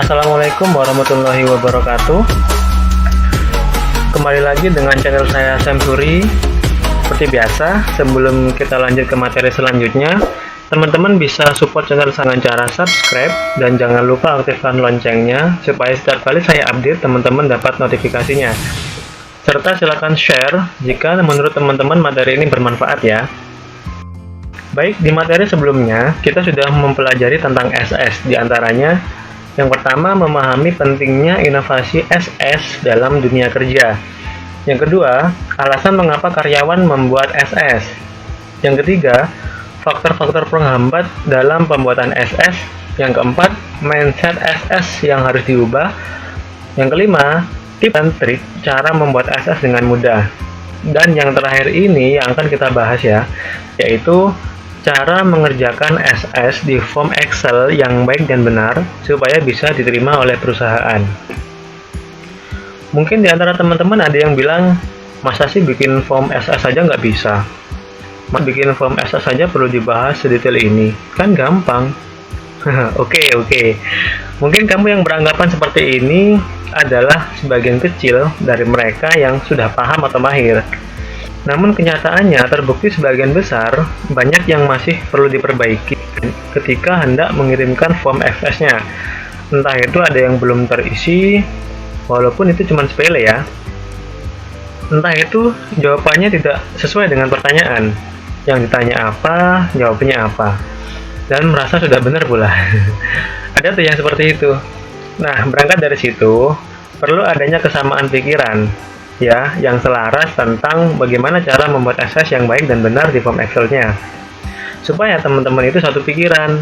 Assalamualaikum warahmatullahi wabarakatuh. Kembali lagi dengan channel saya Samsuri. Seperti biasa, sebelum kita lanjut ke materi selanjutnya, teman-teman bisa support channel saya dengan cara subscribe dan jangan lupa aktifkan loncengnya supaya setiap kali saya update teman-teman dapat notifikasinya. Serta silakan share jika menurut teman-teman materi ini bermanfaat ya. Baik, di materi sebelumnya kita sudah mempelajari tentang SS, diantaranya yang pertama memahami pentingnya inovasi SS dalam dunia kerja. Yang kedua, alasan mengapa karyawan membuat SS. Yang ketiga, faktor-faktor penghambat dalam pembuatan SS. Yang keempat, mindset SS yang harus diubah. Yang kelima, tips dan trik cara membuat SS dengan mudah. Dan yang terakhir ini yang akan kita bahas ya, yaitu cara mengerjakan SS di form Excel yang baik dan benar supaya bisa diterima oleh perusahaan. Mungkin di antara teman-teman ada yang bilang, masa sih bikin form SS saja nggak bisa? Bikin form SS saja perlu dibahas sedetail ini? Kan gampang. Oke. Mungkin kamu yang beranggapan seperti ini adalah sebagian kecil dari mereka yang sudah paham atau mahir. Namun kenyataannya terbukti sebagian besar banyak yang masih perlu diperbaiki ketika hendak mengirimkan form SS-nya. Entah itu ada yang belum terisi, walaupun itu cuma sepele ya. Entah itu jawabannya tidak sesuai dengan pertanyaan. Yang ditanya apa, jawabannya apa. Dan merasa sudah benar pula. Ada tuh yang seperti itu. Nah, berangkat dari situ, perlu adanya kesamaan pikiran ya, yang selaras tentang bagaimana cara membuat SS yang baik dan benar di form Excel-nya, supaya teman-teman itu satu pikiran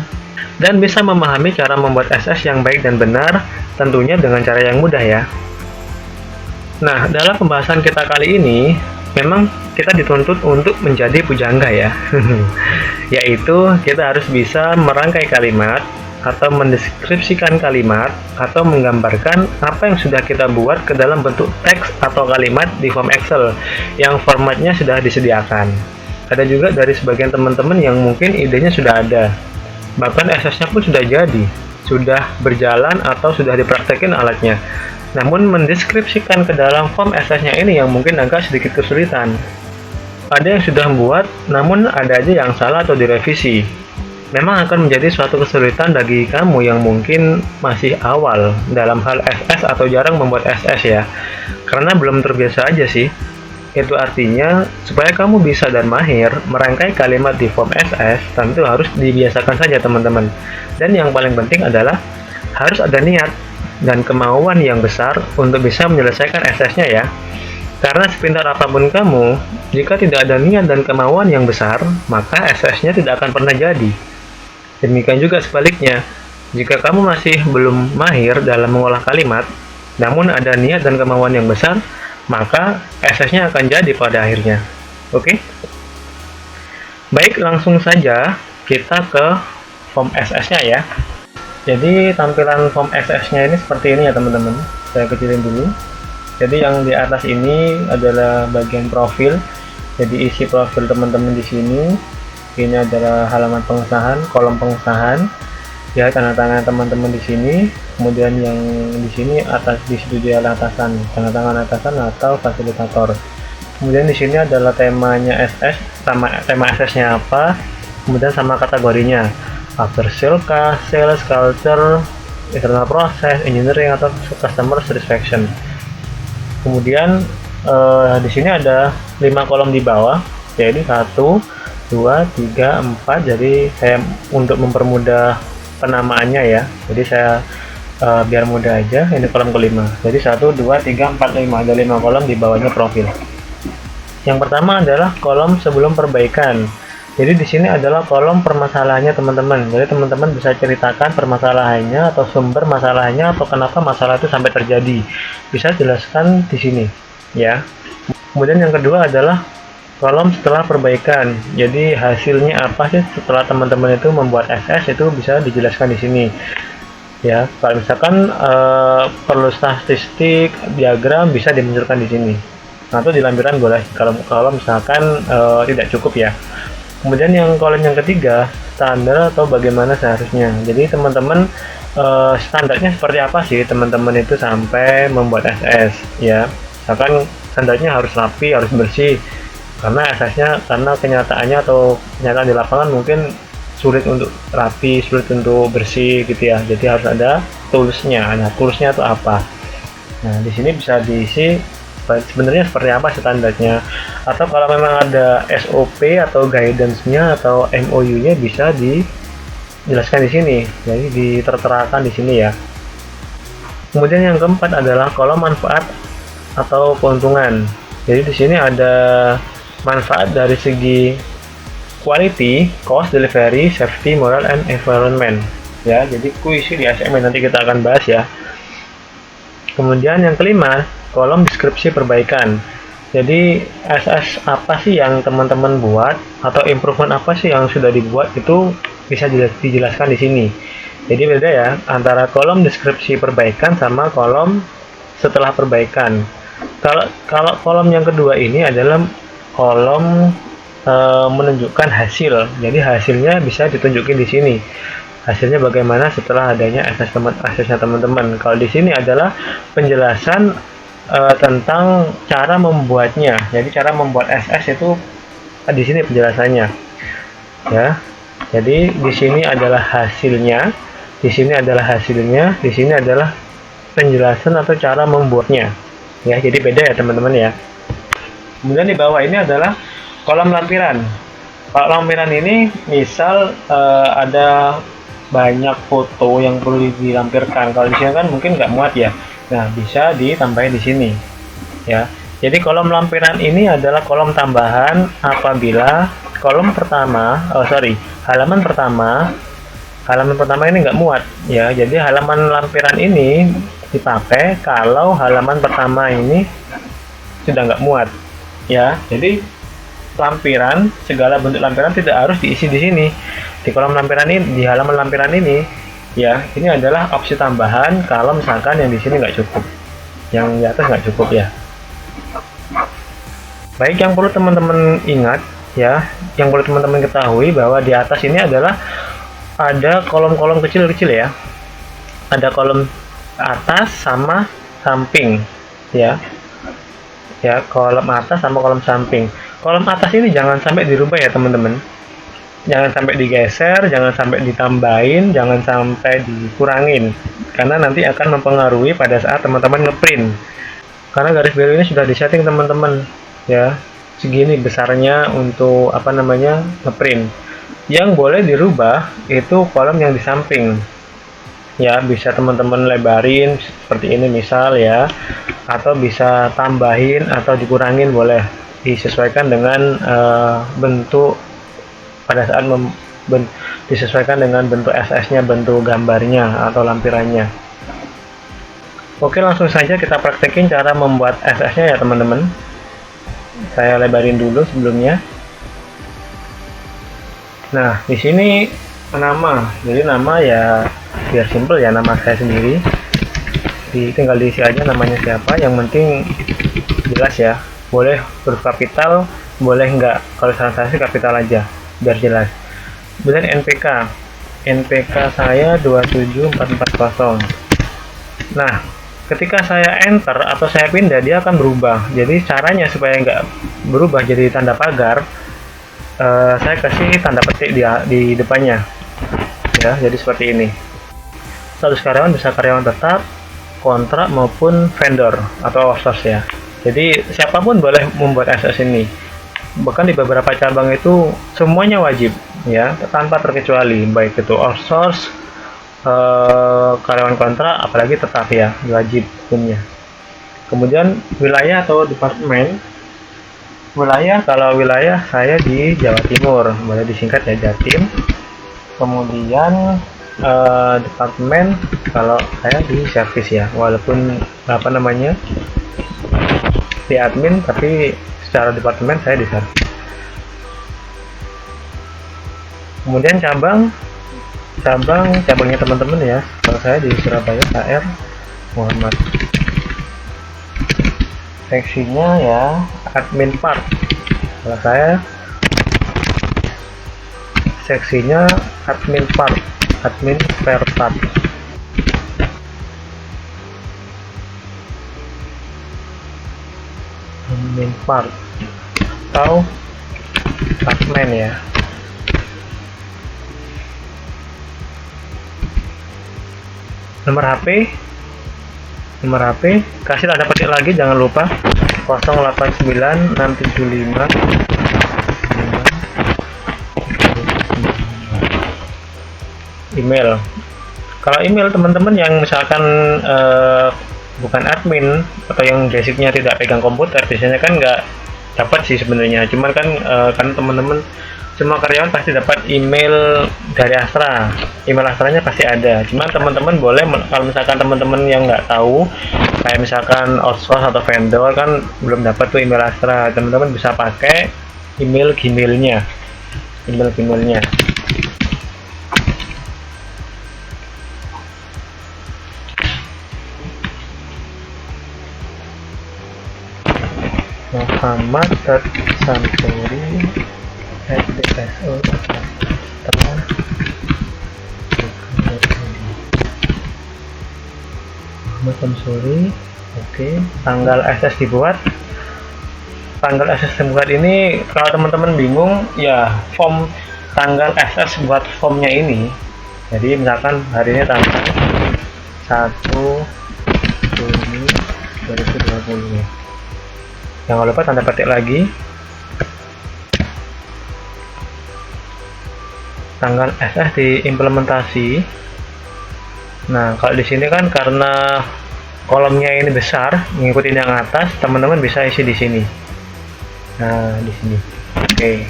dan bisa memahami cara membuat SS yang baik dan benar, tentunya dengan cara yang mudah ya. Nah, dalam pembahasan kita kali ini memang kita dituntut untuk menjadi pujangga ya. Yaitu kita harus bisa merangkai kalimat atau mendeskripsikan kalimat atau menggambarkan apa yang sudah kita buat ke dalam bentuk teks atau kalimat di form Excel yang formatnya sudah disediakan. Ada juga dari sebagian teman-teman yang mungkin idenya sudah ada, bahkan SS-nya pun sudah jadi, sudah berjalan atau sudah dipraktekin alatnya. Namun mendeskripsikan ke dalam form SS-nya ini yang mungkin agak sedikit kesulitan. Ada yang sudah membuat, namun ada aja yang salah atau direvisi. Memang akan menjadi suatu kesulitan bagi kamu yang mungkin masih awal dalam hal SS atau jarang membuat SS ya, karena belum terbiasa aja sih. Itu artinya, supaya kamu bisa dan mahir merangkai kalimat di form SS, tentu harus dibiasakan saja teman-teman. Dan yang paling penting adalah harus ada niat dan kemauan yang besar untuk bisa menyelesaikan SS-nya ya. Karena sepintar apapun kamu, jika tidak ada niat dan kemauan yang besar, maka SS-nya tidak akan pernah jadi. Demikian juga sebaliknya, jika kamu masih belum mahir dalam mengolah kalimat, namun ada niat dan kemauan yang besar, maka SS-nya akan jadi pada akhirnya. Oke? Baik, langsung saja kita ke form SS-nya ya. Jadi tampilan form SS-nya ini seperti ini ya teman-teman. Saya kecilin dulu. Jadi yang di atas ini adalah bagian profil. Jadi isi profil teman-teman di sini. Ini adalah halaman pengesahan, kolom pengesahan. Ya, tanda tangan teman-teman di sini. Kemudian yang di sini atas di situ dia atasan, tanda tangan atasan atau fasilitator. Kemudian di sini adalah temanya SS, sama tema SS-nya apa. Kemudian sama kategorinya. After sales, sales, culture, internal process, engineering atau customer satisfaction. Kemudian di sini ada 5 kolom di bawah, yaitu 1, 2, 3, 4. Jadi saya untuk mempermudah penamaannya ya, jadi saya biar mudah aja, ini kolom kelima. Jadi 1, 2, 3, 4, 5, ada 5 kolom di bawahnya profil. Yang pertama adalah kolom sebelum perbaikan. Jadi di sini adalah kolom permasalahannya teman-teman. Jadi teman-teman bisa ceritakan permasalahannya atau sumber masalahnya atau kenapa masalah itu sampai terjadi. Bisa jelaskan di sini ya. Kemudian yang kedua adalah kolom setelah perbaikan. Jadi hasilnya apa sih setelah teman-teman itu membuat SS, itu bisa dijelaskan di sini. Ya, kalau misalkan perlu statistik, diagram bisa dimunculkan di sini. Atau di lampiran boleh kalau misalkan tidak cukup ya. Kemudian yang kolom yang ketiga, standar atau bagaimana seharusnya. Jadi teman-teman Standarnya seperti apa sih teman-teman itu sampai membuat SS ya. Misalkan standarnya harus rapi, harus bersih, karena SS-nya, karena kenyataannya atau kenyataan di lapangan mungkin sulit untuk rapi, sulit untuk bersih gitu ya. Jadi harus ada toolsnya. Nah, toolsnya itu apa? Nah, di sini bisa diisi sebenarnya seperti apa standarnya, atau kalau memang ada SOP atau guidance-nya atau MOU-nya bisa dijelaskan di sini, jadi diterterakan di sini ya. Kemudian yang keempat adalah kolom manfaat atau keuntungan. Jadi di sini ada manfaat dari segi quality, cost, delivery, safety, moral, and environment. Ya, jadi kuisi di ASME nanti kita akan bahas ya. Kemudian yang kelima, kolom deskripsi perbaikan. Jadi SS apa sih yang teman-teman buat atau improvement apa sih yang sudah dibuat, itu bisa dijelaskan di sini. Jadi beda ya antara kolom deskripsi perbaikan sama kolom setelah perbaikan. Kalau kolom yang kedua ini adalah kolom menunjukkan hasil. Jadi hasilnya bisa ditunjukin di sini. Hasilnya bagaimana setelah adanya aksesnya teman-teman. Kalau di sini adalah penjelasan tentang cara membuatnya. Jadi cara membuat SS itu di sini penjelasannya. Ya. Jadi di sini adalah hasilnya, di sini adalah hasilnya, di sini adalah penjelasan atau cara membuatnya. Ya, jadi beda ya teman-teman ya. Kemudian di bawah ini adalah kolom lampiran. Kalau lampiran ini misal ada banyak foto yang perlu dilampirkan. Kalau di sini kan mungkin nggak muat ya. Nah, bisa ditambahin di sini. Ya. Jadi kolom lampiran ini adalah kolom tambahan apabila kolom pertama, halaman pertama ini nggak muat. Ya, jadi halaman lampiran ini dipakai kalau halaman pertama ini sudah nggak muat. Ya, jadi lampiran, segala bentuk lampiran tidak harus diisi di sini. Di kolom lampiran ini, di halaman lampiran ini, ya, ini adalah opsi tambahan kalau misalkan yang di sini nggak cukup, yang di atas nggak cukup ya. Baik, yang perlu teman-teman ingat ya, yang perlu teman-teman ketahui bahwa di atas ini adalah ada kolom-kolom kecil-kecil ya. Ada kolom atas sama samping ya. Ya, kolom atas sama kolom samping. Kolom atas ini jangan sampai dirubah ya teman-teman. Jangan sampai digeser, jangan sampai ditambahin, jangan sampai dikurangin, karena nanti akan mempengaruhi pada saat teman-teman ngeprint. Karena garis biru ini sudah disetting teman-teman ya, segini besarnya untuk ngeprint. Yang boleh dirubah itu kolom yang di samping ya, bisa teman-teman lebarin seperti ini misal ya, atau bisa tambahin atau dikurangin, boleh disesuaikan dengan bentuk pada saat disesuaikan dengan bentuk SS-nya, bentuk gambarnya atau lampirannya. Oke, langsung saja kita praktekin cara membuat SS-nya ya teman-teman. Saya lebarin dulu sebelumnya. Nah, di sini nama. Jadi nama ya biar simple ya, nama saya sendiri. Tinggal diisi aja namanya siapa, yang penting jelas ya. Boleh huruf kapital, boleh enggak. Kalau saran saya sih kapital aja biar jelas. Kemudian NPK saya 27440. Nah, ketika saya enter atau saya pindah, dia akan berubah. Jadi caranya supaya nggak berubah jadi tanda pagar, saya kasih tanda petik di depannya ya, jadi seperti ini. Status karyawan bisa karyawan tetap, kontrak maupun vendor atau outsource ya. Jadi siapapun boleh membuat SS ini. Bahkan di beberapa cabang itu semuanya wajib ya, tanpa terkecuali, baik itu outsource, karyawan kontrak, apalagi tetap ya, wajib hukumnya. Kemudian wilayah atau departemen. Wilayah, kalau wilayah saya di Jawa Timur, boleh disingkat ya Jatim. Kemudian departemen, kalau saya di service ya, walaupun di admin, tapi secara departemen saya di service. Kemudian cabangnya teman-teman ya, kalau saya di Surabaya KR Muhammad. Seksinya ya admin part, kalau saya seksinya admin part, admin spare part. admin part atau admin ya. Nomor HP kasih tanda petik lagi, jangan lupa 089675. Email, kalau email teman-teman yang misalkan bukan admin atau yang basicnya tidak pegang komputer, biasanya kan nggak dapat sih sebenarnya, cuman kan karena teman-teman semua karyawan pasti dapat email dari Astra, email Astranya pasti ada, cuman teman-teman boleh kalau misalkan teman-teman yang nggak tahu kayak misalkan outsource atau vendor kan belum dapat tuh email Astra, teman-teman bisa pakai email Gmailnya. Muhammad.Santuri@dso. Muhammad Santuri. Oke, tanggal SS dibuat. Tanggal SS dibuat ini kalau teman-teman bingung ya, form tanggal SS buat formnya ini. Jadi misalkan hari ini tanggal 1 Juni 2020. Jangan lupa tanda petik lagi. Tanggal SS diimplementasi. Nah, kalau di sini kan karena kolomnya ini besar, mengikuti yang atas, teman-teman bisa isi di sini. Nah, di sini. Oke.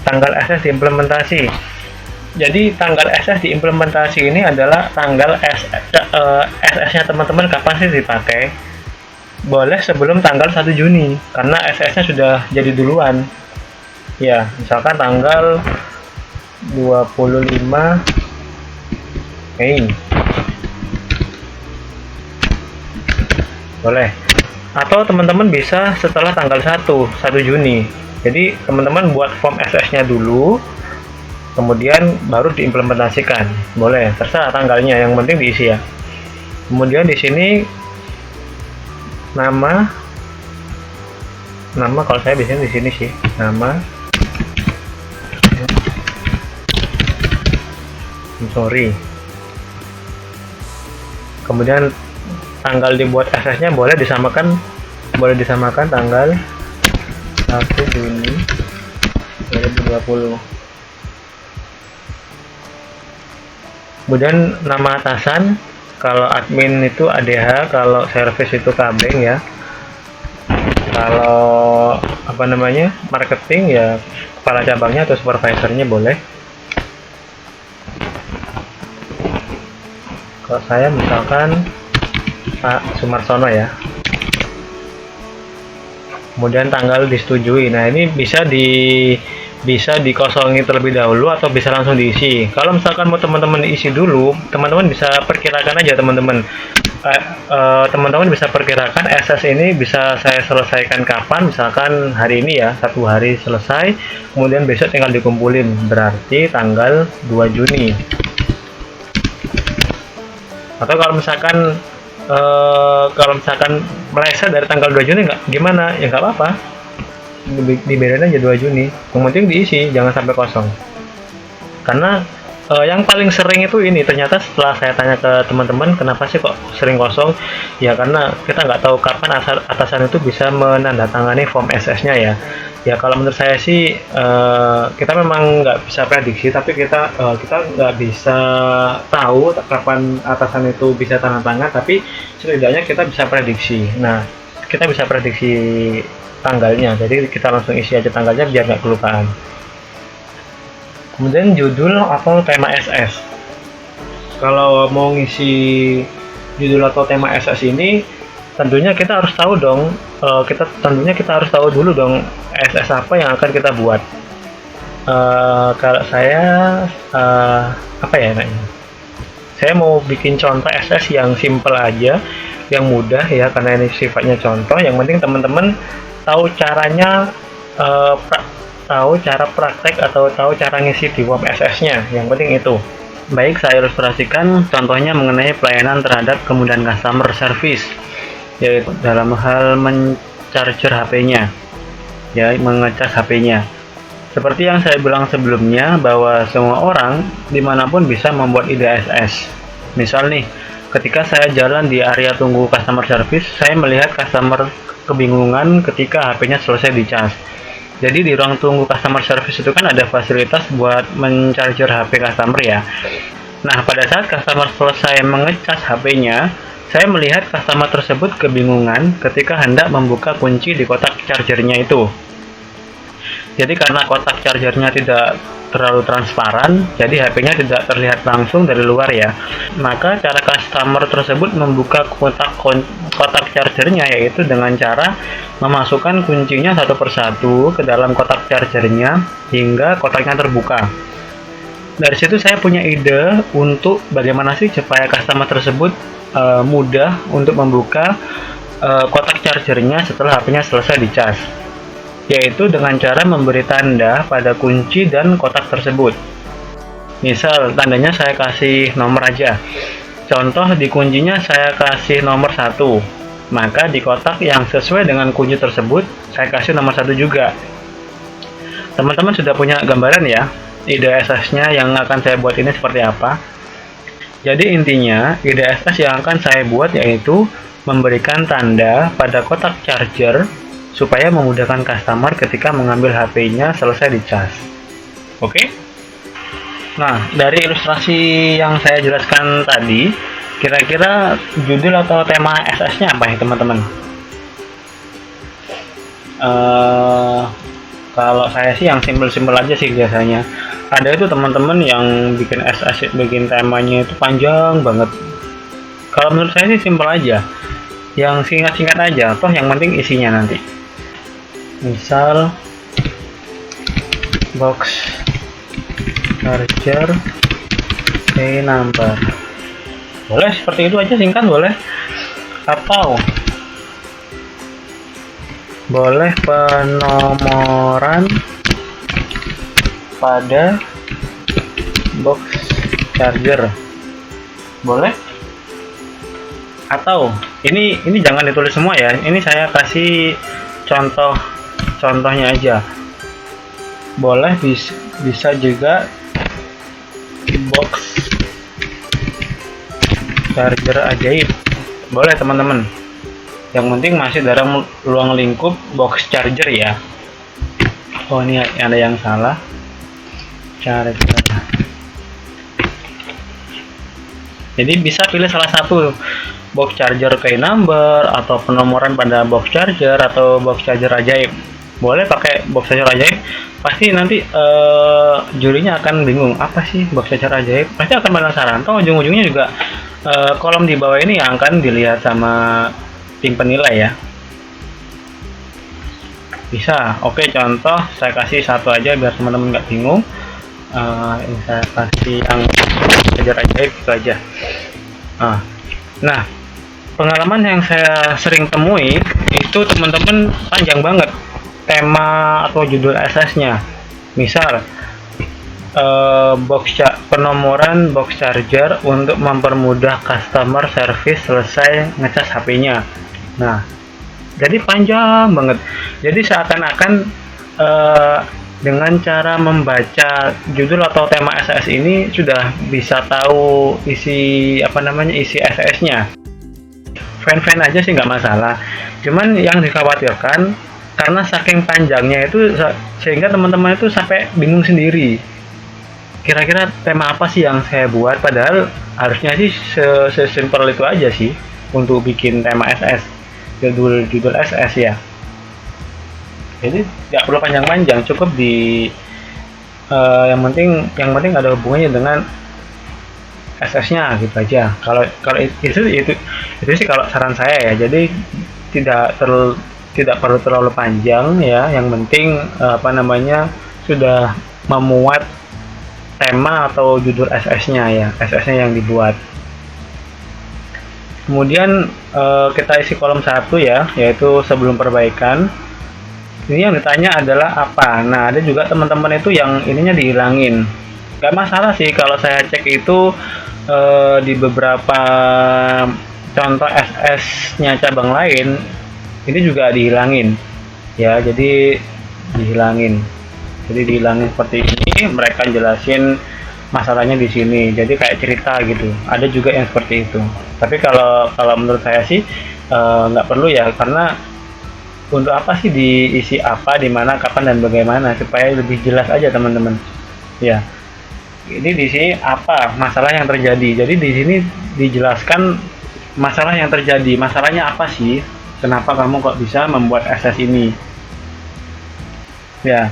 Tanggal SS diimplementasi. Jadi tanggal SS diimplementasi ini adalah tanggal SS-nya teman-teman kapan sih dipakai? Boleh sebelum tanggal 1 Juni karena SS-nya sudah jadi duluan ya, misalkan tanggal 25 Mei boleh, atau teman-teman bisa setelah tanggal 1 Juni. Jadi teman-teman buat form SS-nya dulu, kemudian baru diimplementasikan, boleh, terserah tanggalnya, yang penting diisi ya. Kemudian di sini nama kalau saya biasanya di sini sih nama, kemudian tanggal dibuat SS-nya boleh disamakan tanggal 1 Juni 2020. Kemudian nama atasan, kalau admin itu ADH, kalau service itu kabeng ya. Kalau marketing ya kepala cabangnya atau supervisornya boleh. Kalau saya misalkan Pak Sumarsono ya. Kemudian tanggal disetujui. Nah, ini bisa dikosongi terlebih dahulu atau bisa langsung diisi. Kalau misalkan mau teman-teman isi dulu, teman-teman bisa perkirakan aja teman-teman. Teman-teman bisa perkirakan SS ini bisa saya selesaikan kapan, misalkan hari ini ya, 1 hari selesai, kemudian besok tinggal dikumpulin, berarti tanggal 2 Juni. Atau kalau misalkan meleset dari tanggal 2 Juni gimana? Ya nggak apa-apa, dibedain aja 2 Juni, yang penting diisi, jangan sampai kosong. Karena yang paling sering itu ini, ternyata setelah saya tanya ke teman-teman kenapa sih kok sering kosong, ya karena kita nggak tahu kapan atasan itu bisa menandatangani form SS-nya ya. Ya kalau menurut saya sih kita memang nggak bisa prediksi, tapi kita nggak bisa tahu kapan atasan itu bisa tanda tangan, tapi setidaknya kita bisa prediksi. Nah, kita bisa prediksi tanggalnya, jadi kita langsung isi aja tanggalnya biar nggak kelupaan. Kemudian judul atau tema SS, kalau mau ngisi judul atau tema SS ini tentunya kita harus tahu dong, kita harus tahu dulu dong SS apa yang akan kita buat. Kalau saya saya mau bikin contoh SS yang simple aja, yang mudah ya, karena ini sifatnya contoh. Yang penting teman-teman tahu caranya, tahu cara praktek atau tahu cara ngisi di form SS-nya, yang penting itu. Baik, saya ilustrasikan contohnya mengenai pelayanan terhadap kemudahan customer service, yaitu dalam hal charger HP-nya, ya, mengecas HP-nya. Seperti yang saya bilang sebelumnya, bahwa semua orang dimanapun bisa membuat IDSS. Misal nih, ketika saya jalan di area tunggu customer service, saya melihat customer kebingungan ketika HP-nya selesai dicas. Jadi di ruang tunggu customer service itu kan ada fasilitas buat mencharger HP customer ya. Nah, pada saat customer selesai mengecas HP-nya, saya melihat customer tersebut kebingungan ketika hendak membuka kunci di kotak chargernya itu. Jadi karena kotak chargernya tidak terlalu transparan, jadi HP-nya tidak terlihat langsung dari luar ya. Maka cara customer tersebut membuka kotak chargernya yaitu dengan cara memasukkan kuncinya satu persatu ke dalam kotak chargernya hingga kotaknya terbuka. Dari situ saya punya ide untuk bagaimana sih supaya customer tersebut mudah untuk membuka kotak chargernya setelah HP-nya selesai dicas, yaitu dengan cara memberi tanda pada kunci dan kotak tersebut. Misal tandanya saya kasih nomor aja. Contoh di kuncinya saya kasih nomor 1. Maka di kotak yang sesuai dengan kunci tersebut saya kasih nomor 1 juga. Teman-teman sudah punya gambaran ya IDSS-nya yang akan saya buat ini seperti apa? Jadi intinya IDSS yang akan saya buat yaitu memberikan tanda pada kotak charger supaya memudahkan customer ketika mengambil HP-nya selesai dicas. Oke? Nah, dari ilustrasi yang saya jelaskan tadi, kira-kira judul atau tema SS-nya apa ya teman-teman? Kalau saya sih yang simpel-simpel aja sih biasanya. Ada itu teman-teman yang bikin SS, bikin temanya itu panjang banget. Kalau menurut saya sih simpel aja. Yang singkat-singkat aja, toh yang penting isinya nanti. Misal box charger key number, boleh seperti itu aja, singkat boleh, atau boleh penomoran pada box charger, boleh. Atau ini jangan ditulis semua ya, ini saya kasih contohnya aja. Boleh bisa juga box charger ajaib, boleh teman-teman. Yang penting masih dalam ruang lingkup box charger ya. Oh, ini ada yang salah, charger. Jadi bisa pilih salah satu, box charger key number, atau penomoran pada box charger, atau box charger ajaib. Boleh pakai box charger ajaib, pasti nanti jurinya akan bingung, apa sih box charger ajaib? Pasti akan penasaran. Toh ujung-ujungnya juga kolom di bawah ini yang akan dilihat sama tim penilai ya. Bisa. Oke, contoh saya kasih satu aja biar teman-teman nggak bingung. Ini saya kasih yang charger ajaib itu aja. Nah, pengalaman yang saya sering temui itu teman-teman panjang banget tema atau judul SS-nya. Misal penomoran box charger untuk mempermudah customer service selesai ngecas HP-nya. Nah, jadi panjang banget. Jadi seakan-akan dengan cara membaca judul atau tema SS ini sudah bisa tahu isi isi SS-nya. Fan aja sih nggak masalah. Cuman yang dikhawatirkan karena saking panjangnya itu sehingga teman-teman itu sampai bingung sendiri. Kira-kira tema apa sih yang saya buat? Padahal harusnya sih sesimpel itu aja sih untuk bikin tema SS, judul SS ya. Jadi nggak perlu panjang-panjang, cukup di yang penting ada hubungannya dengan SS-nya gitu aja. Kalau itu sih kalau saran saya ya. Jadi tidak perlu terlalu panjang ya. Yang penting sudah memuat tema atau judul SS-nya ya, SS-nya yang dibuat. Kemudian kita isi kolom 1 ya, yaitu sebelum perbaikan. Ini yang ditanya adalah apa. Nah, ada juga teman-teman itu yang ininya dihilangin. Gak masalah sih kalau saya cek itu di beberapa contoh SS-nya cabang lain ini juga dihilangin ya, jadi dihilangin seperti ini. Mereka jelasin masalahnya di sini, jadi kayak cerita gitu. Ada juga yang seperti itu, tapi kalau menurut saya sih nggak perlu ya, karena untuk apa sih diisi apa, di mana, kapan, dan bagaimana, supaya lebih jelas aja teman-teman ya. Ini di sini apa masalah yang terjadi, jadi di sini dijelaskan masalah yang terjadi. Masalahnya apa sih, kenapa kamu kok bisa membuat SS ini ya.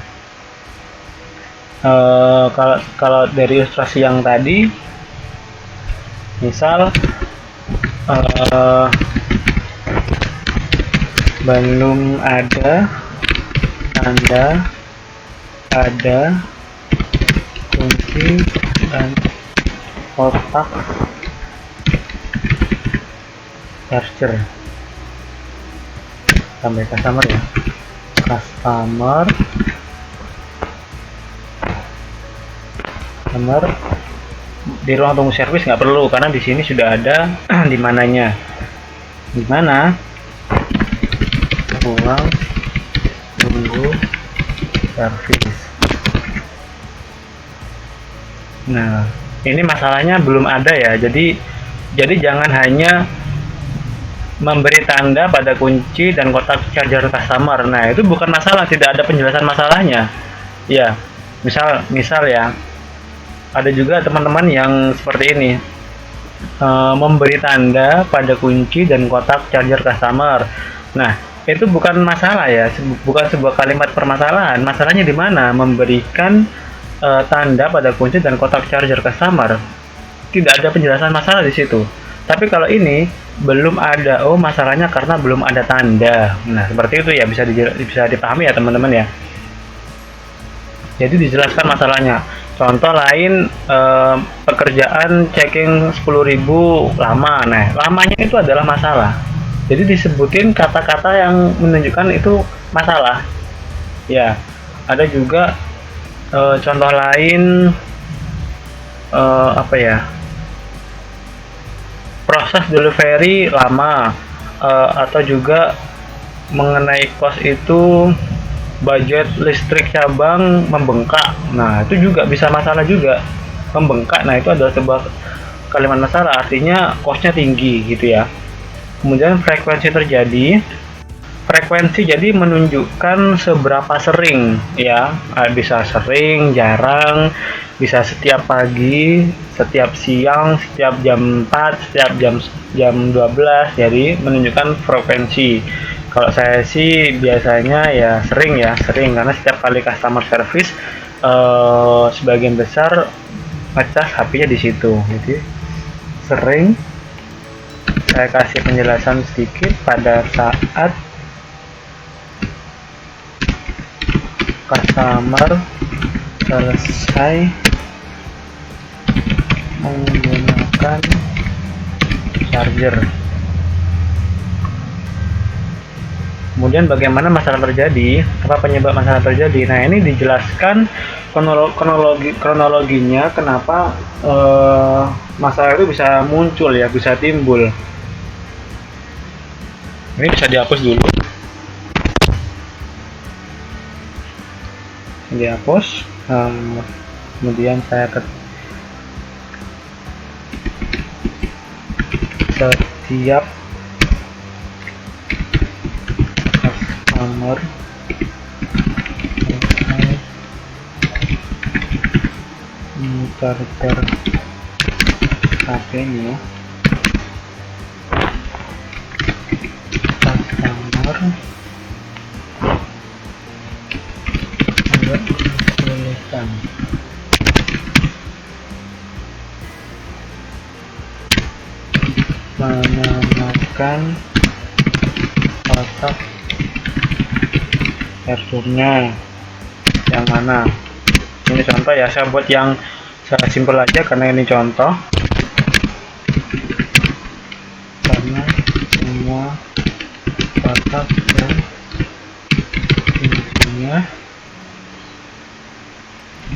Kalau dari ilustrasi yang tadi, misal belum ada tanda pada kunci dan kotak charger. Sampai customer ya, customer di ruang tunggu servis nggak perlu, karena di sini sudah ada di mananya, di mana ruang tunggu servis. Nah, ini masalahnya belum ada ya, jadi jangan hanya memberi tanda pada kunci dan kotak charger customer. Nah, itu bukan masalah, tidak ada penjelasan masalahnya ya. Misal ya, ada juga teman-teman yang seperti ini, memberi tanda pada kunci dan kotak charger customer. Nah, itu bukan masalah ya, bukan sebuah kalimat permasalahan. Masalahnya di mana? Memberikan tanda pada kunci dan kotak charger customer. Tidak ada penjelasan masalah di situ. Tapi kalau ini belum ada, oh masalahnya karena belum ada tanda. Nah, seperti itu ya, bisa dipahami ya teman-teman ya. Jadi dijelaskan masalahnya. Contoh lain, pekerjaan checking 10.000 lama. Nah, lamanya itu adalah masalah. Jadi disebutin kata-kata yang menunjukkan itu masalah. Ya, ada juga contoh lain, apa ya? Proses delivery lama, atau juga mengenai kos itu, budget listrik cabang membengkak. Nah, itu juga bisa masalah juga, membengkak. Nah, itu adalah sebuah kalimat masalah, artinya kosnya tinggi gitu ya. Kemudian frekuensi terjadi. Frekuensi jadi menunjukkan seberapa sering ya, bisa sering, jarang, bisa setiap pagi, setiap siang, setiap jam 4, setiap jam 12. Jadi menunjukkan frekuensi. Kalau saya sih biasanya ya sering, karena setiap kali customer service sebagian besar ngecas HP-nya di situ. Jadi sering. Saya kasih penjelasan sedikit. Pada saat customer selesai menggunakan charger. Kemudian bagaimana masalah terjadi, apa penyebab masalah terjadi. Nah, ini dijelaskan kronologinya, kenapa masalah itu bisa muncul ya, bisa timbul. Ini bisa dihapus dulu. Dihapus. Kemudian saya setiap customer charger HP-nya, customer tulisan menamakan kotak chargernya yang mana. Ini contoh ya, saya buat yang simpel aja karena ini contoh, karena semua kotak dan intinya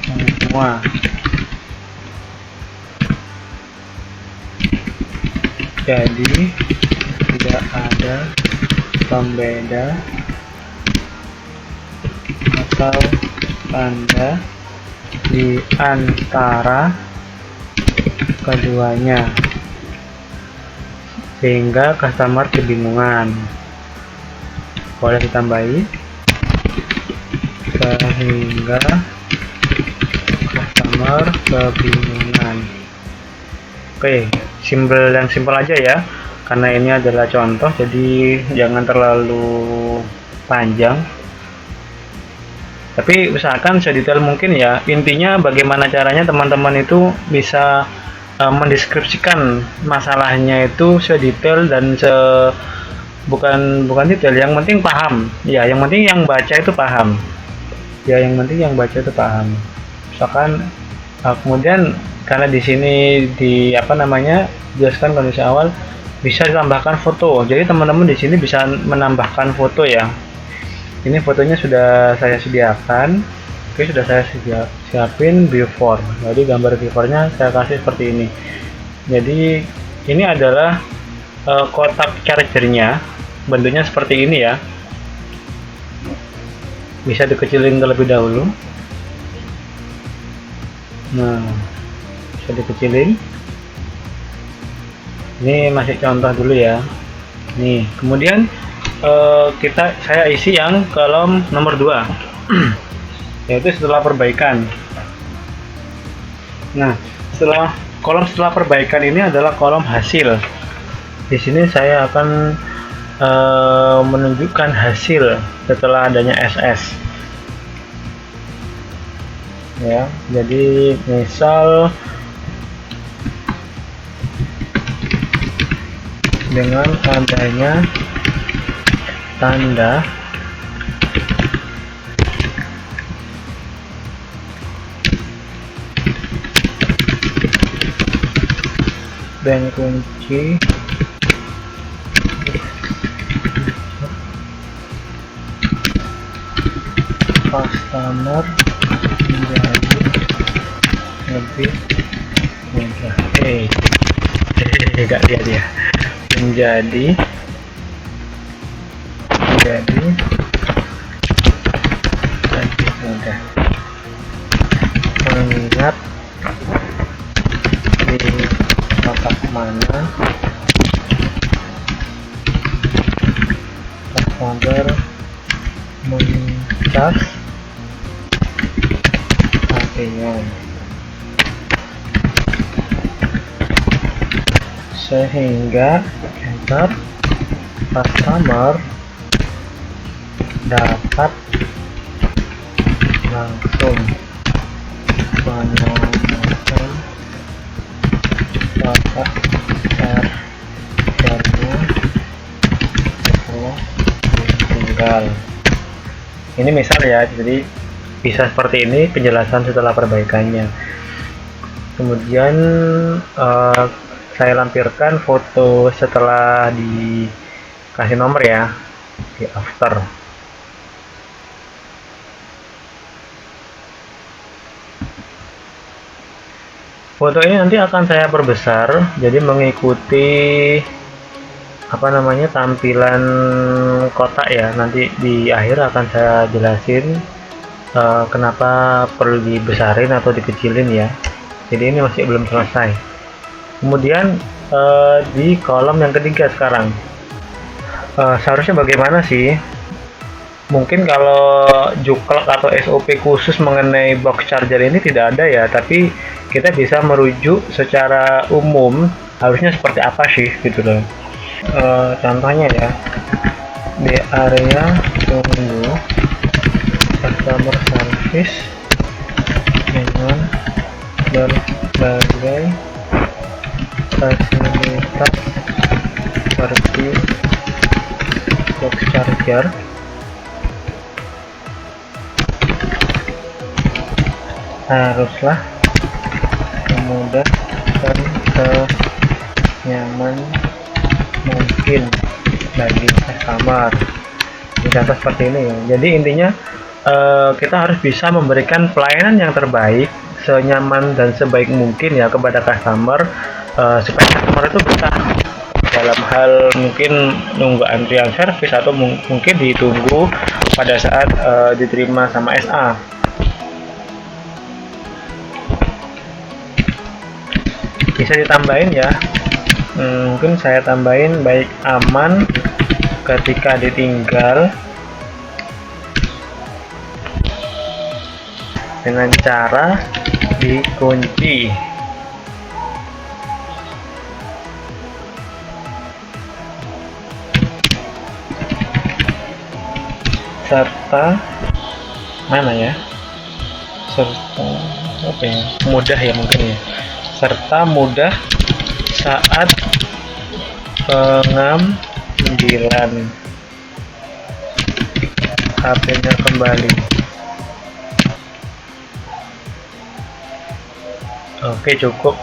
semua. Jadi tidak ada pembeda atau tanda di antara keduanya sehingga customer kebingungan. Boleh ditambahi sehingga customer kebingungan. Oke, simbol yang simpel aja ya, karena ini adalah contoh, jadi jangan terlalu panjang, tapi usahakan sedetail mungkin ya. Intinya bagaimana caranya teman-teman itu bisa mendeskripsikan masalahnya itu sedetail dan bukan detail, yang penting paham ya, yang penting yang baca itu paham ya, yang penting yang baca itu paham. Misalkan kemudian karena di sini jelaskan kondisi awal, bisa ditambahkan foto, jadi teman-teman di sini bisa menambahkan foto ya. Ini fotonya sudah saya sediakan. Oke, sudah saya siapin before. Jadi gambar beforenya saya kasih seperti ini. Jadi ini adalah kotak chargernya, bentuknya seperti ini ya. Bisa dikecilin terlebih dahulu. Nah, bisa dikecilin. Ini masih contoh dulu ya. Nih, kemudian saya isi yang kolom nomor 2. Yaitu setelah perbaikan. Nah, setelah perbaikan ini adalah kolom hasil. Di sini saya akan menunjukkan hasil setelah adanya SS. Ya, jadi misal dengan adanya tanda bank kunci customer menjadi lebih mudah. Enggak dia menjadi lebih mudah mengingat di kotak mana customer mencas HP-nya, sehingga customer dapat langsung menemukan kotak chargernya setelah ditinggal. Ini misal ya, jadi bisa seperti ini penjelasan setelah perbaikannya. Kemudian saya lampirkan foto setelah dikasih nomor ya, di after. Foto ini nanti akan saya perbesar, jadi mengikuti tampilan kotak ya. Nanti di akhir akan saya jelasin kenapa perlu dibesarin atau dikecilin ya. Jadi ini masih belum selesai. Kemudian di kolom yang ketiga sekarang, seharusnya bagaimana sih? Mungkin kalau juklak atau SOP khusus mengenai box charger ini tidak ada ya, tapi kita bisa merujuk secara umum harusnya seperti apa sih gitu loh. Contohnya ya, di area tunggu customer service dengan berbagai fasilitas seperti box charger, haruslah semudah dan senyaman mungkin bagi customer. Ini contoh seperti ini ya. Jadi intinya kita harus bisa memberikan pelayanan yang terbaik, senyaman dan sebaik mungkin ya kepada customer, supaya customer itu betah dalam hal mungkin nunggu antrian servis atau mungkin ditunggu pada saat diterima sama SA. Bisa ditambahin ya, mungkin saya tambahin baik aman ketika ditinggal dengan cara dikunci. Serta mana ya? Serta apa ya? Mudah ya mungkin ya. Serta mudah saat pengambilan HP-nya kembali. Oke, cukup.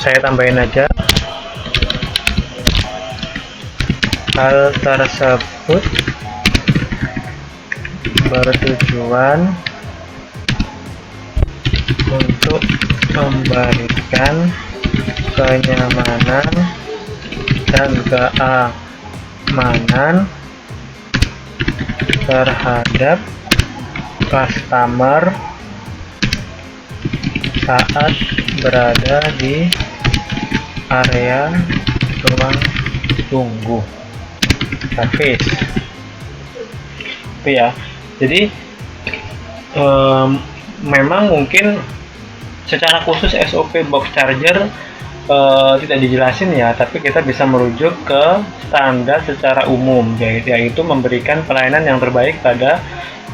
Saya tambahin aja. Hal tersebut bertujuan untuk memberikan kenyamanan dan keamanan terhadap customer saat berada di area ruang tunggu service. Itu ya. Jadi memang mungkin secara khusus SOP box charger tidak dijelasin ya, tapi kita bisa merujuk ke standar secara umum, yaitu memberikan pelayanan yang terbaik pada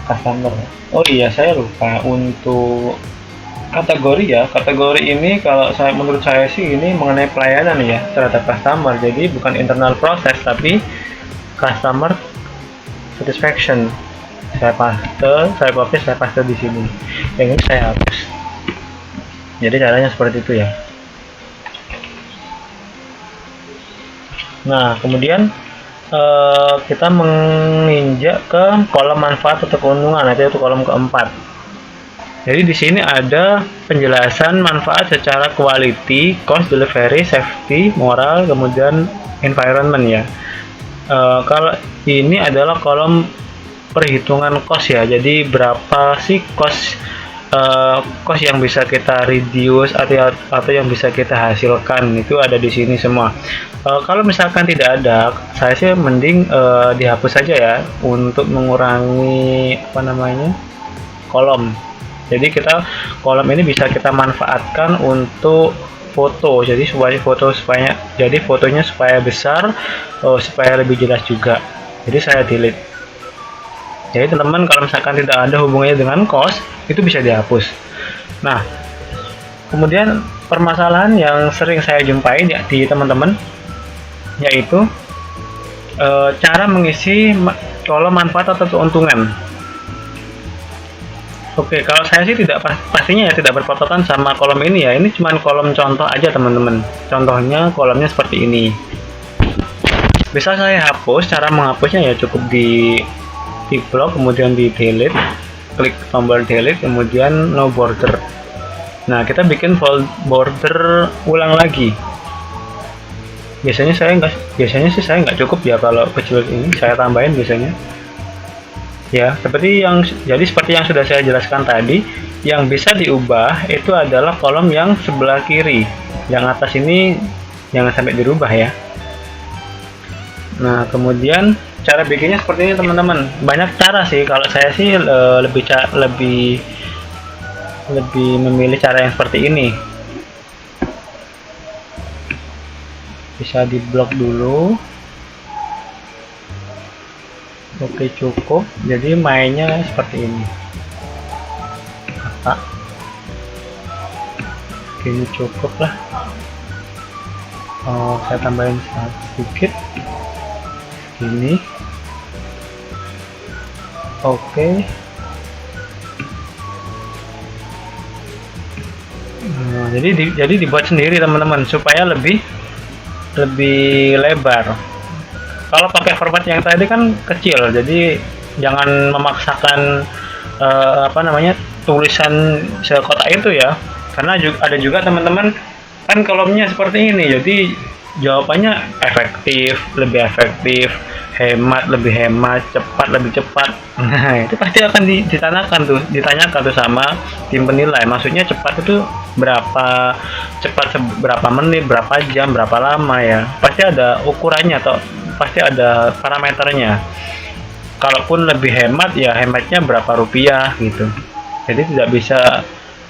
customer. Oh iya, saya lupa untuk kategori ya. Kategori ini kalau menurut saya sih ini mengenai pelayanan ya terhadap customer. Jadi bukan internal proses tapi customer satisfaction. Saya copy, saya paste di sini. Yang ini saya hapus. Jadi caranya seperti itu ya. Nah, kemudian kita menginjak ke kolom manfaat atau keuntungan, yaitu kolom keempat. Jadi di sini ada penjelasan manfaat secara quality, cost, delivery, safety, moral, kemudian environment ya. Kalau ini adalah kolom perhitungan cost ya. Jadi berapa sih cost yang bisa kita reduce atau yang bisa kita hasilkan, itu ada di sini semua. Kalau misalkan tidak ada, saya sih mending dihapus saja ya untuk mengurangi kolom. Jadi kolom ini bisa kita manfaatkan untuk foto. Jadi fotonya supaya besar, supaya lebih jelas juga. Jadi saya delete. Jadi teman-teman kalau misalkan tidak ada hubungannya dengan cost, itu bisa dihapus. Nah, kemudian permasalahan yang sering saya jumpai ya di teman-teman, yaitu cara mengisi kolom manfaat atau keuntungan. Oke, kalau saya sih pastinya ya tidak berpatokan sama kolom ini ya. Ini cuma kolom contoh aja teman-teman. Contohnya kolomnya seperti ini. Bisa saya hapus. Cara menghapusnya ya cukup di blok, kemudian di delete, klik tombol delete, kemudian no border. Nah, kita bikin border ulang lagi. Biasanya sih saya nggak cukup ya kalau kecil ini, saya tambahin biasanya. Ya, seperti yang sudah saya jelaskan tadi, yang bisa diubah itu adalah kolom yang sebelah kiri. Yang atas ini jangan sampai dirubah ya. Nah, kemudian cara bikinnya seperti ini teman-teman. Banyak cara sih. Kalau saya sih lebih memilih cara yang seperti ini. Bisa diblok dulu. Oke, cukup. Jadi mainnya seperti ini. Kata. Oke, ini cukup lah. Saya tambahin sedikit. Ini. Oke. Nah, jadi dibuat sendiri teman-teman supaya lebih lebar. Kalau pakai format yang tadi kan kecil, jadi jangan memaksakan tulisan sekotak itu ya, karena ada juga teman-teman kan kolomnya seperti ini, jadi Jawabannya efektif, lebih efektif, hemat, lebih hemat, cepat, lebih cepat. Nah, itu pasti akan ditanyakan tuh sama tim penilai. Maksudnya cepat itu berapa, cepat berapa menit, berapa jam, berapa lama ya. Pasti ada ukurannya atau pasti ada parameternya. Kalaupun lebih hemat ya hematnya berapa rupiah gitu. Jadi tidak bisa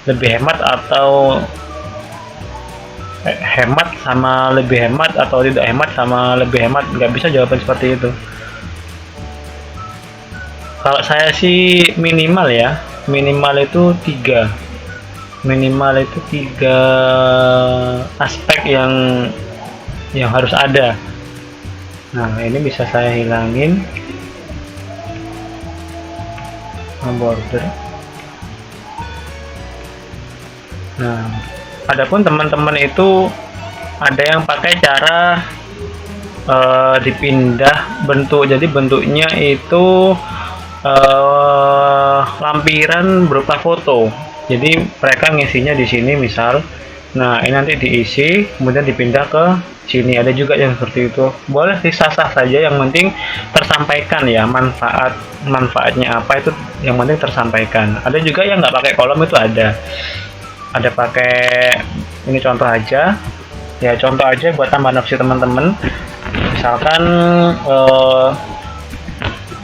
lebih hemat atau hemat sama lebih hemat atau tidak hemat sama lebih hemat, nggak bisa jawaban seperti itu. Kalau saya sih minimal ya, minimal itu tiga aspek yang harus ada. Nah, ini bisa saya hilangin border. Nah, adapun teman-teman itu ada yang pakai cara dipindah bentuk, jadi bentuknya itu lampiran berupa foto. Jadi mereka ngisinya di sini misal, nah ini nanti diisi kemudian dipindah ke sini. Ada juga yang seperti itu, boleh sih, sah-sah saja, yang penting tersampaikan ya, manfaatnya apa itu yang penting tersampaikan. Ada juga yang nggak pakai kolom, itu ada pakai, ini contoh aja ya, contoh aja buat tambah nafsu teman-teman. Misalkan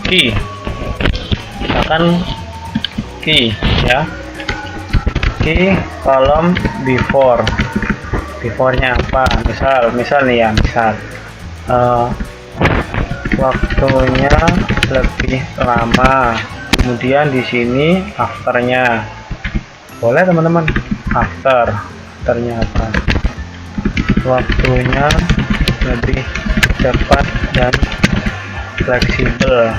key ya, key kolom before-nya apa, misal nih ya, waktunya lebih lama, kemudian di sini afternya, boleh teman-teman, afternya apa, waktunya lebih cepat dan fleksibel.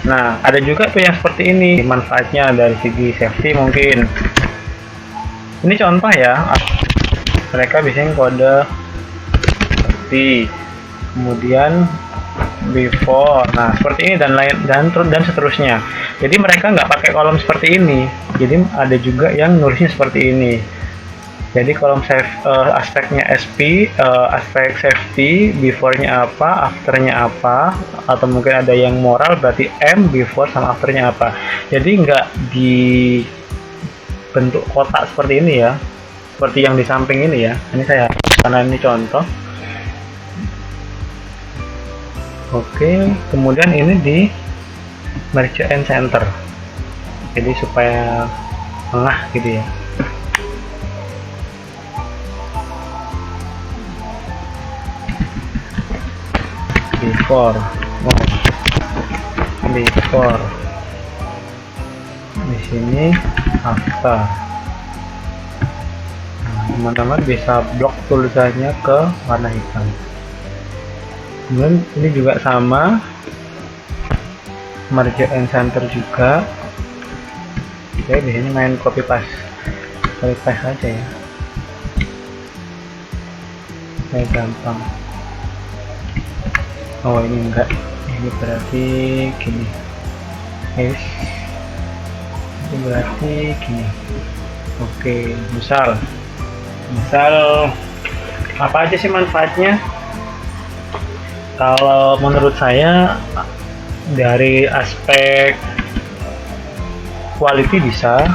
Nah, ada juga tuh yang seperti ini, manfaatnya dari segi safety mungkin. Ini contoh ya, mereka bikin kode safety, kemudian before, nah seperti ini dan seterusnya. Jadi mereka nggak pakai kolom seperti ini, jadi ada juga yang nulisnya seperti ini. Jadi kolom aspeknya aspek safety, before-nya apa, after-nya apa, atau mungkin ada yang moral, berarti M, before sama after-nya apa. Jadi nggak di bentuk kotak seperti ini ya, seperti yang di samping ini ya. Ini saya, karena ini contoh. Oke, kemudian ini di merge and center, jadi supaya tengah gitu ya. Before di sini after. Nah, teman-teman bisa blok tulisannya ke warna hitam. Kemudian ini juga sama, merge and center juga. Oke, di sini main copy paste aja ya, kayak gampang. Oh ini enggak, ini berarti gini, yes, ini berarti gini. Oke, misal apa aja sih manfaatnya? Kalau menurut saya dari aspek quality bisa,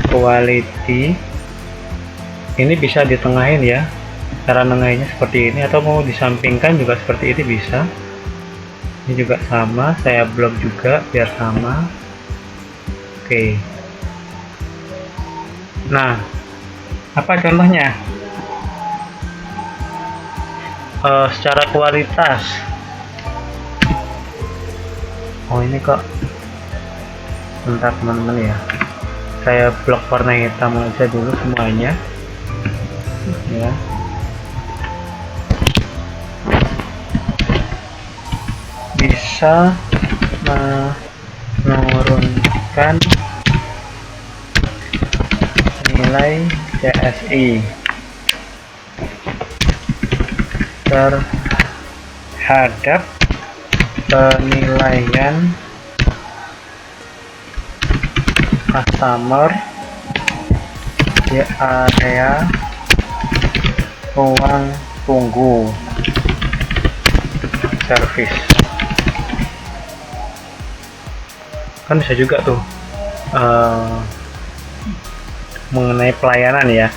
quality ini bisa ditengahin ya, cara nengahinnya seperti ini, atau mau disampingkan juga seperti ini bisa. Ini juga sama, saya blok juga biar sama. Oke, nah apa contohnya? Secara kualitas, oh ini kok, bentar teman-teman ya, saya blok warna hitam aja dulu semuanya ya. Bisa menurunkan nilai CSI terhadap penilaian customer di area ruang tunggu service. Kan bisa juga tuh mengenai pelayanan ya.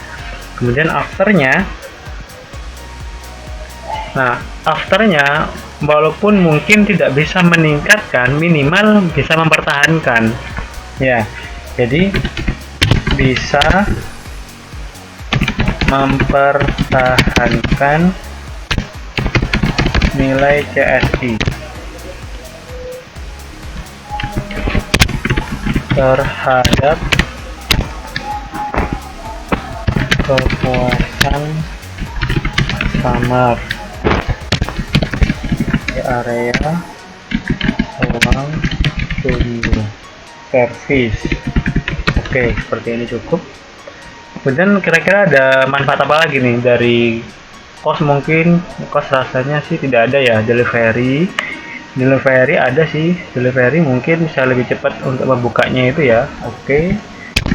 Kemudian afternya, nah afternya walaupun mungkin tidak bisa meningkatkan, minimal bisa mempertahankan ya. Jadi bisa mempertahankan nilai CSI terhadap kepuasan customer di area ruang tunggu service. Oke, seperti ini cukup. Kemudian kira-kira ada manfaat apa lagi nih dari cost? Mungkin cost rasanya sih tidak ada ya. Delivery ada sih, delivery mungkin bisa lebih cepat untuk membukanya itu ya. Oke,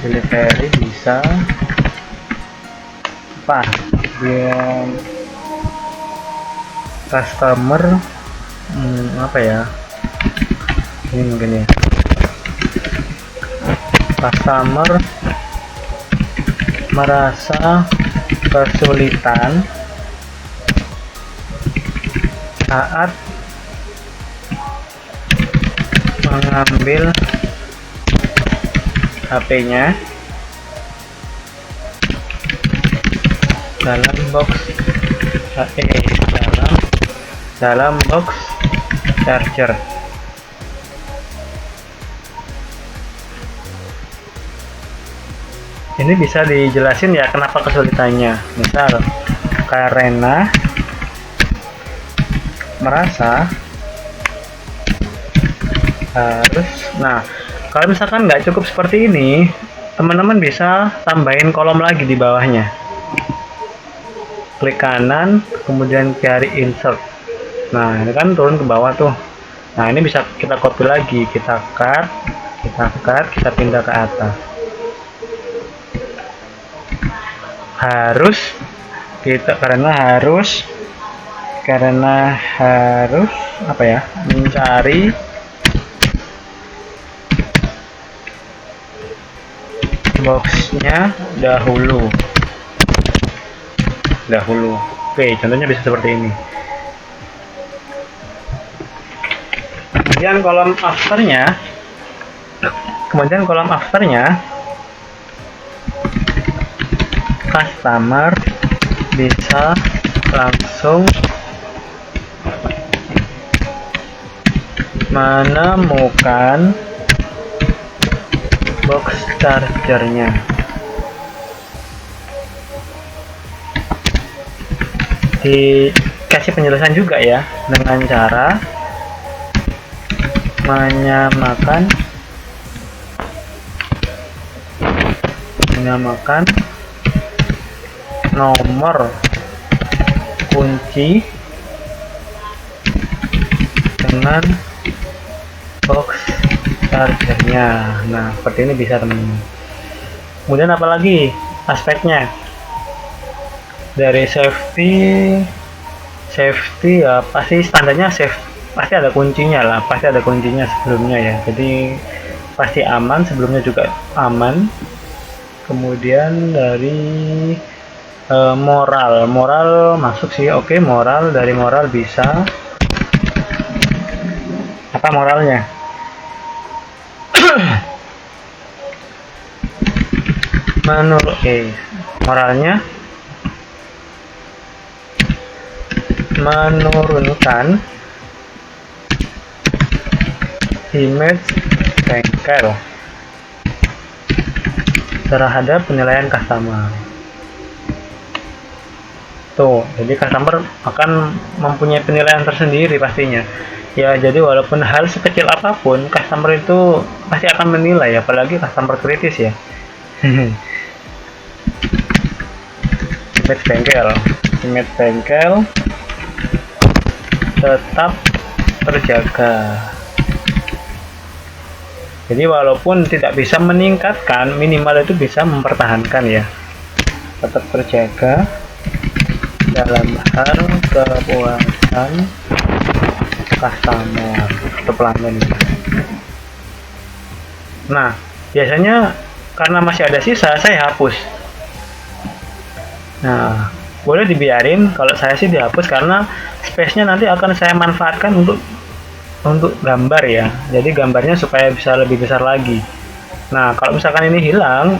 delivery bisa apa biar customer apa ya, ini mungkin ya, customer merasa kesulitan saat mengambil HP-nya dalam box dalam box charger. Ini bisa dijelasin ya kenapa kesulitannya. Misal karena merasa harus, nah kalau misalkan nggak cukup seperti ini, teman-teman bisa tambahin kolom lagi di bawahnya. Klik kanan, kemudian cari insert. Nah ini kan turun ke bawah tuh. Nah ini bisa kita copy lagi, kita cut, kita pindah ke atas. Karena harus apa ya, mencari boxnya dahulu. Oke, contohnya bisa seperti ini. Kemudian kolom afternya customer bisa langsung menemukan box chargernya. Dikasih penjelasan juga ya, dengan cara menyamakan nomor kunci dengan box chargernya. Nah seperti ini bisa teman-teman. Kemudian apalagi aspeknya dari safety ya, pasti standarnya pasti ada kuncinya sebelumnya ya, jadi pasti aman, sebelumnya juga aman. Kemudian dari moral masuk sih. Oke, dari moral bisa apa moralnya? Moralnya menurunkan image bengkel terhadap penilaian customer. Tuh, jadi customer akan mempunyai penilaian tersendiri pastinya. Ya, jadi walaupun hal sekecil apapun, customer itu pasti akan menilai, apalagi customer kritis ya. Image bengkel tetap terjaga. Jadi walaupun tidak bisa meningkatkan, minimal itu bisa mempertahankan ya, tetap terjaga dalam hal kepuasan customer atau pelanggan. Nah, biasanya karena masih ada sisa, saya hapus. Nah, boleh dibiarin, kalau saya sih dihapus karena space-nya nanti akan saya manfaatkan untuk gambar ya. Jadi gambarnya supaya bisa lebih besar lagi. Nah, kalau misalkan ini hilang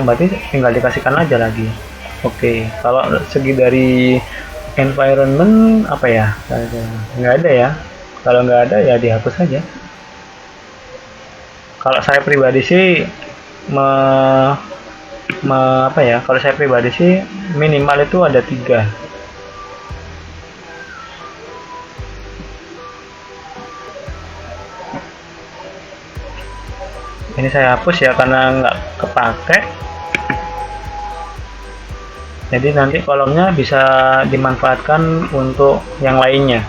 berarti tinggal dikasihkan aja lagi. Oke, kalau segi dari environment apa ya? Nggak ada ya. Kalau nggak ada ya dihapus saja. Kalau saya pribadi sih kalau saya pribadi sih minimal itu ada 3. Ini saya hapus ya karena nggak kepake. Jadi nanti kolomnya bisa dimanfaatkan untuk yang lainnya.